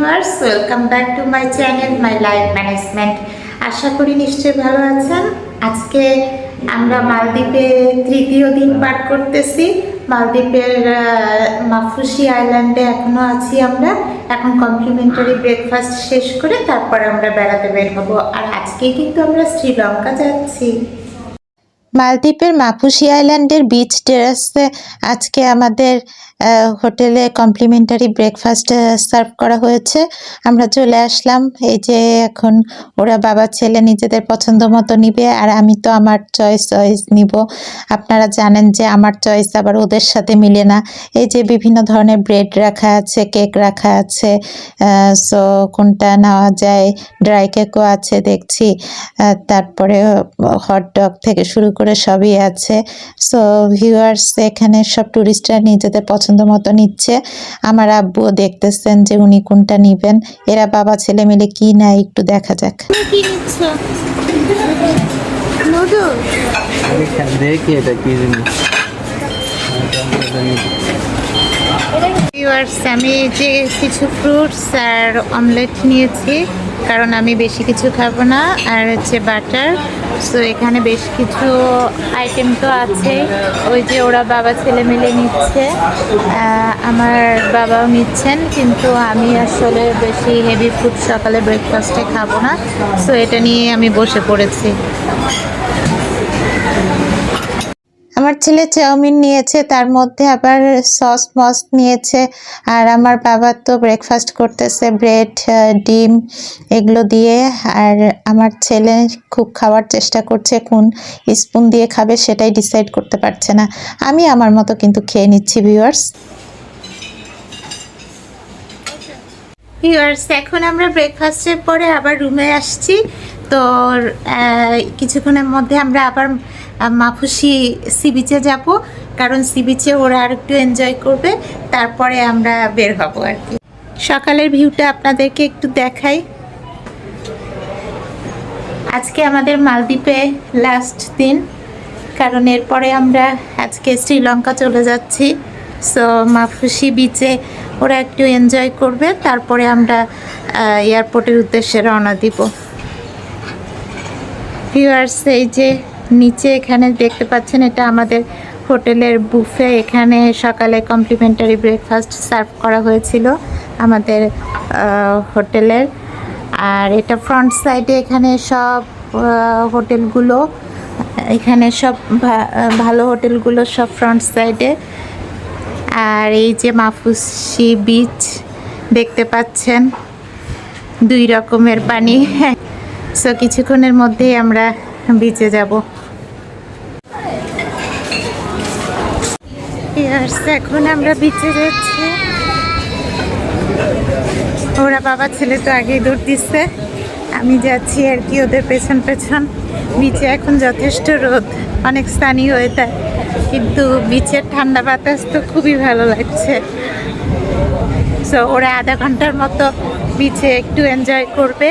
Viewers, welcome back to my channel my life management. আশা করি নিশ্চয়ই ভালো আছেন। আজকে আমরা মালদ্বীপে তৃতীয় দিন পার করতেছি। মালদ্বীপের মাফুসি আইল্যান্ডে এখনো আছি আমরা। এখন কমপ্লিমেন্টারি ব্রেকফাস্ট শেষ করে তারপর আমরা বেড়াতে বের হবো। আর আজকে কিন্তু আমরা শ্রীলঙ্কা যাচ্ছি। মালদ্বীপের মাফুসি আইল্যান্ডের বিচ টেরাসে আজকে আমাদের হোটেলে কমপ্লিমেন্টারি ব্রেকফাস্ট সার্ভ করা হয়েছে। আমরা চলে আসলাম। এই যে এখন ওরা বাবা ছেলে নিজেদের পছন্দ মতো নিবে, আর আমি তো আমার চয়েস নিব। আপনারা জানেন যে আমার চয়েস আবার ওদের সাথে মিলে না। এই যে বিভিন্ন ধরনের ব্রেড রাখা আছে, কেক রাখা আছে, সো কোনটা নেওয়া যায়। ড্রাই কেকও আছে দেখছি, তারপরে হটডগ থেকে শুরু করে সবই আছে। সো ভিউয়ার্স, এখানে সব টুরিস্টরা নিজেদের পছন্দ মতো নিচ্ছে। আমার আব্বুও দেখতেছেন যে উনি কোনটা নিবেন। এরা বাবা ছেলে মিলে কি নেয় একটু দেখা যাক। কি নিচ্ছ? নুডলস। দেখি এটা কি জিনিস। ভিউয়ার্স, আমি যে কিছু ফ্রুটস আর অমলেট নিয়েছি, কারণ আমি বেশি কিছু খাবো না। আর হচ্ছে বাটার। সো এখানে বেশ কিছু আইটেম তো আছে। ওই যে ওরা বাবা ছেলে মিলে নিচ্ছে, আমার বাবাও নিচ্ছেন, কিন্তু আমি আসলে বেশি হেভি ফুড সকালে ব্রেকফাস্টে খাবো না। সো এটা নিয়ে আমি বসে পড়েছি। আমার ছেলে চাউমিন নিয়েছে, তার মধ্যে আবার সস মস নিয়েছে। আর আমার বাবা তো ব্রেকফাস্ট করতেছে ব্রেড, ডিম এগুলো দিয়ে। আর আমার ছেলে খুব খাওয়ার চেষ্টা করছে, কোন স্পুন দিয়ে খাবে সেটাই ডিসাইড করতে পারছে না। আমি আমার মতো কিন্তু খেয়ে নিচ্ছি। ভিউয়ার্স, এখন আমরা ব্রেকফাস্টের পরে আবার রুমে আসছি। তো কিছুক্ষণের মধ্যে আমরা আবার মাফুসি সি বিচে যাব, কারণ সি বিচে ওরা আর একটু এনজয় করবে, তারপরে আমরা বের হব আর কি। সকালের ভিউটা আপনাদেরকে একটু দেখাই। আজকে আমাদের মালদ্বীপে লাস্ট দিন, কারণ এরপরে আমরা আজকে শ্রীলঙ্কা চলে যাচ্ছি। সো মাফুসি বিচে ওরা একটু এনজয় করবে, তারপরে আমরা এয়ারপোর্টের উদ্দেশ্যে রওনা দিব। ভিউয়ার্স, এই যে নিচে এখানে দেখতে পাচ্ছেন, এটা আমাদের হোটেলের বুফে। এখানে সকালে কমপ্লিমেন্টারি ব্রেকফাস্ট সার্ভ করা হয়েছিল আমাদের হোটেলের। আর এটা ফ্রন্ট সাইডে, এখানে সব হোটেলগুলো, এখানে সব ভালো হোটেলগুলো সব ফ্রন্ট সাইডে। আর এই যে মাফুসি বিচ দেখতে পাচ্ছেন, দুই রকমের পানি। সো কিছুক্ষণের মধ্যেই আমরা বিচে যাব। এখন আমরা বিচে যাচ্ছি। ওরা বাবা ছেলে তো আগেই দৌড় দিচ্ছে, আমি যাচ্ছি আর কি ওদের পেছন পেছন। বিচে এখন যথেষ্ট রোদ, অনেক স্থানীয় ওয়েদার, কিন্তু বিচের ঠান্ডা বাতাস তো খুবই ভালো লাগছে। সো ওরা আধা ঘন্টার মতো বিচে একটু এনজয় করবে,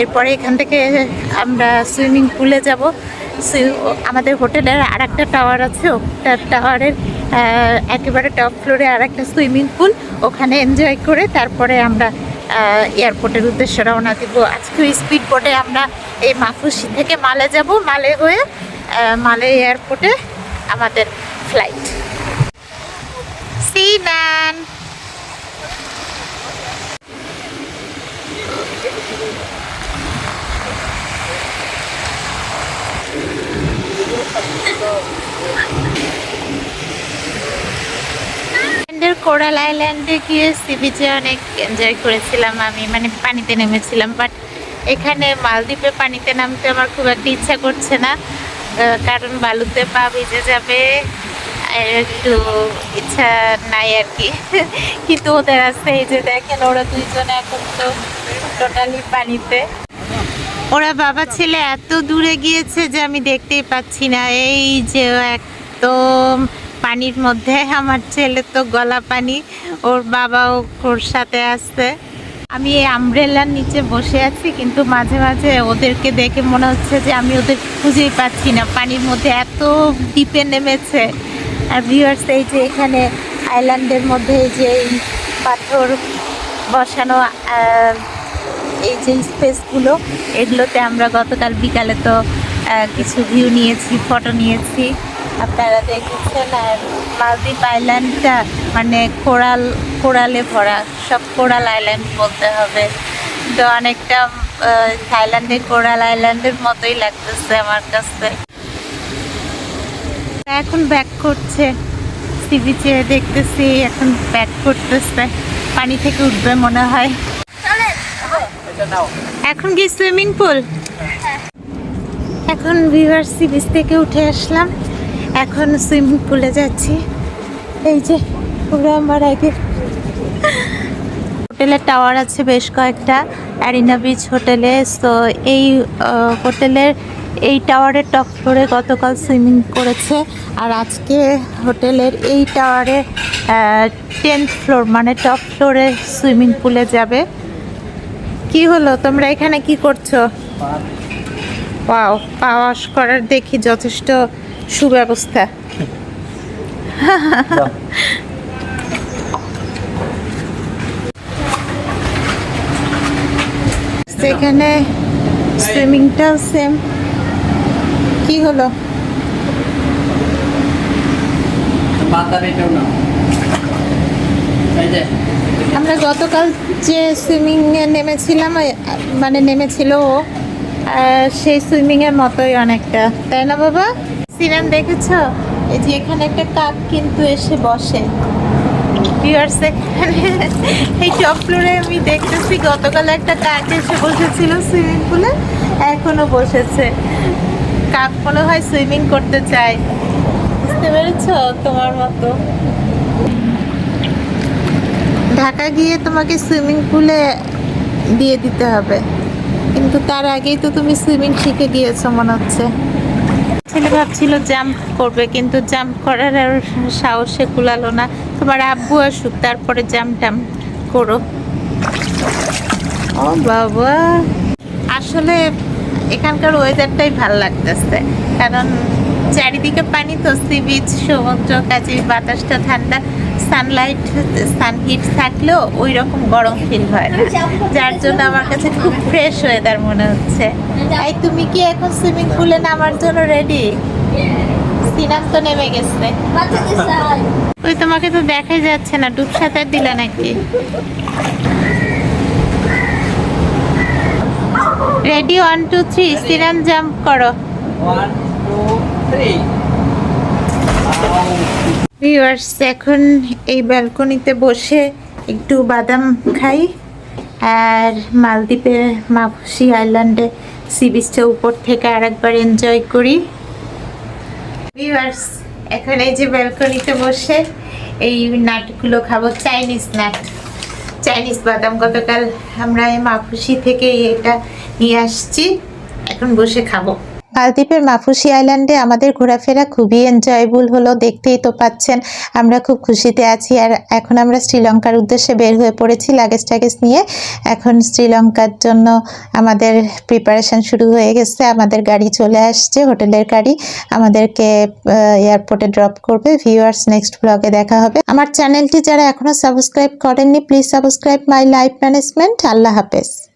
এরপরে এখান থেকে আমরা সুইমিং পুলে যাব। আমাদের হোটেলের আর একটা টাওয়ার আছে, ওটা টাওয়ারের একেবারে টপ ফ্লোরে আর একটা সুইমিং পুল, ওখানে এনজয় করে তারপরে আমরা এয়ারপোর্টের উদ্দেশ্যে রওনা দিব। আজকে স্পিড বোটে আমরা এই মাফুসি থেকে মালে যাব, মালে হয়ে মালে এয়ারপোর্টে আমাদের ফ্লাইট। সিনান কোরাল আইল্যান্ডে গিয়ে সি বিচে অনেক এনজয় করেছিলাম আমি, মানে পানিতে নেমেছিলাম। বাট এখানে মালদ্বীপে পানিতে নামতে আমার খুব একটা ইচ্ছা করছে না, কারণ বালুতে পা ভিজে যাবে, একটু ইচ্ছা নাই আর কি। কিন্তু ওদের আছে, এই যে দেখেন ওরা দুইজনে এখন তো টোটালি পানিতে। ওরা বাবা ছেলে এত দূরে গিয়েছে যে আমি দেখতেই পাচ্ছি না। এই যে একদম পানির মধ্যে, আমার ছেলে তো গলা পানি, ওর বাবাও ওর সাথে আসছে। আমি এই আমব্রেলার নিচে বসে আছি, কিন্তু মাঝে মাঝে ওদেরকে দেখে মনে হচ্ছে যে আমি ওদের খুঁজেই পাচ্ছি না, পানির মধ্যে এত ডিপে নেমেছে। আর ভিউয়ার্স, এই যে এখানে আইল্যান্ডের মধ্যে যে পাথর বসানো এই যে স্পেসগুলো, এগুলোতে আমরা গতকাল বিকালে তো কিছু ভিউ নিয়েছি, ফটো নিয়েছি, আপনারা দেখেছেন। আর মালদ্বীপ আইল্যান্ডটা মানে কোরালে ভরা, সব কোরাল আইল্যান্ড বলতে হবে। তো অনেকটা থাইল্যান্ডের কোরাল আইল্যান্ডের মতোই লাগতেছে আমার কাছে। এখন ব্যাক করছে, সি বিচে দেখতেছি এখন ব্যাক করতেছে, পানি থেকে উঠবে মনে হয়। এখন কি সুইমিং পুল? এখন ভিউয়ার সি বিচ থেকে উঠে আসলাম, এখন সুইমিং পুলে যাচ্ছি। এই যে পুরো আমার আগে হোটেলের টাওয়ার আছে বেশ কয়েকটা, অ্যারিনা বিচ হোটেলে। তো এই হোটেলের এই টাওয়ারের টপ ফ্লোরে গতকাল সুইমিং করেছে, আর আজকে হোটেলের এই টাওয়ারে 10th ফ্লোর মানে টপ ফ্লোরে সুইমিং পুলে যাবে। কি হলো, তোমরা এখানে কি করছো? ওয়াও, পা ওয়াশ করার দেখি যথেষ্ট সুব্যবস্থা। সেখানে সুইমিংটাও সেম। কি হলো? আমরা গতকাল যে সুইমিং এ নেমেছিলাম, মানে নেমেছিল ও, সেই সুইমিং এর মতোই অনেকটা, তাই না বাবা? সিনেমা দেখেছো? এই যে এখানে একটা কাক কিন্তু এসে বসে। এই টপ ফ্লোরে আমি দেখতেছি গতকাল একটা কাক এসে বসেছিল সুইমিং পুলে, এখনো বসেছে। কাক মনে হয় সুইমিং করতে চায়, বুঝতে পেরেছো? তোমার মতো ঢাকা গিয়ে তোমাকে সুইমিং পুলে দিয়ে দিতে হবে, কিন্তু তার আগেই তো তুমি সুইমিং শিখে গিয়েছো মনে হচ্ছে। ছেলে ভাবছিল জাম্প করবে, কিন্তু জাম্প করার আর সাহসে কুলালো না। তোমার আব্বু আসুক, তারপরে জাম্প টাম করো। ও বাবা, আসলে এখানকার ওয়েদারটাই ভালো লাগতেছে, কারণ চারিদিকে পানি তো, সি বিচ, সমুদ্র, কাছে বাতাসটা ঠান্ডা, সানহিট থাকলেও ওই রকম গরম ফিল হয় না, যার জন্য আমার কাছে খুব ফ্রেশ ওয়েদার মনে হচ্ছে। এই তুমি কি এখন সুইমিং পুলে নামার জন্য রেডি? সিনাম তো নেমে গেছে। ওই তোমাকে তো দেখাই যাচ্ছে না, ডুব সাঁতার দিলা নাকি? রেডি, 1 2 3, সিনাম জাম্প করো। 1 2 3। ভিউয়ার্স, এখন এই ব্যালকনিতে বসে একটু বাদাম খাই, আর মালদ্বীপের মাফুসি আইল্যান্ডে সি বিচটা উপর থেকে আরেকবার এনজয় করি। ভিউয়ার্স, এখন এই যে ব্যালকনিতে বসে এই নাটগুলো খাবো, চাইনিজ নাট, চাইনিজ বাদাম। গতকাল আমরা এই মাফুসি থেকে এটা নিয়ে আসছি, এখন বসে খাবো। মালদ্বীপের মাফুসি আইল্যান্ডে আমাদের ঘোরাফেরা খুবই এনজয়েবল হলো, দেখতেই তো পাচ্ছেন আমরা খুব খুশিতে আছি। আর এখন আমরা শ্রীলঙ্কার উদ্দেশ্যে বের হয়ে পড়েছি লাগেজ টাগেজ নিয়ে। এখন শ্রীলঙ্কার জন্য আমাদের প্রিপারেশন শুরু হয়ে গেছে, আমাদের গাড়ি চলে আসছে, হোটেলের গাড়ি আমাদেরকে এয়ারপোর্টে ড্রপ করবে। ভিউয়ার্স, নেক্সট ব্লগে দেখা হবে। আমার চ্যানেলটি যারা এখনো সাবস্ক্রাইব করেননি, please subscribe my life management. আল্লাহ হাফেজ।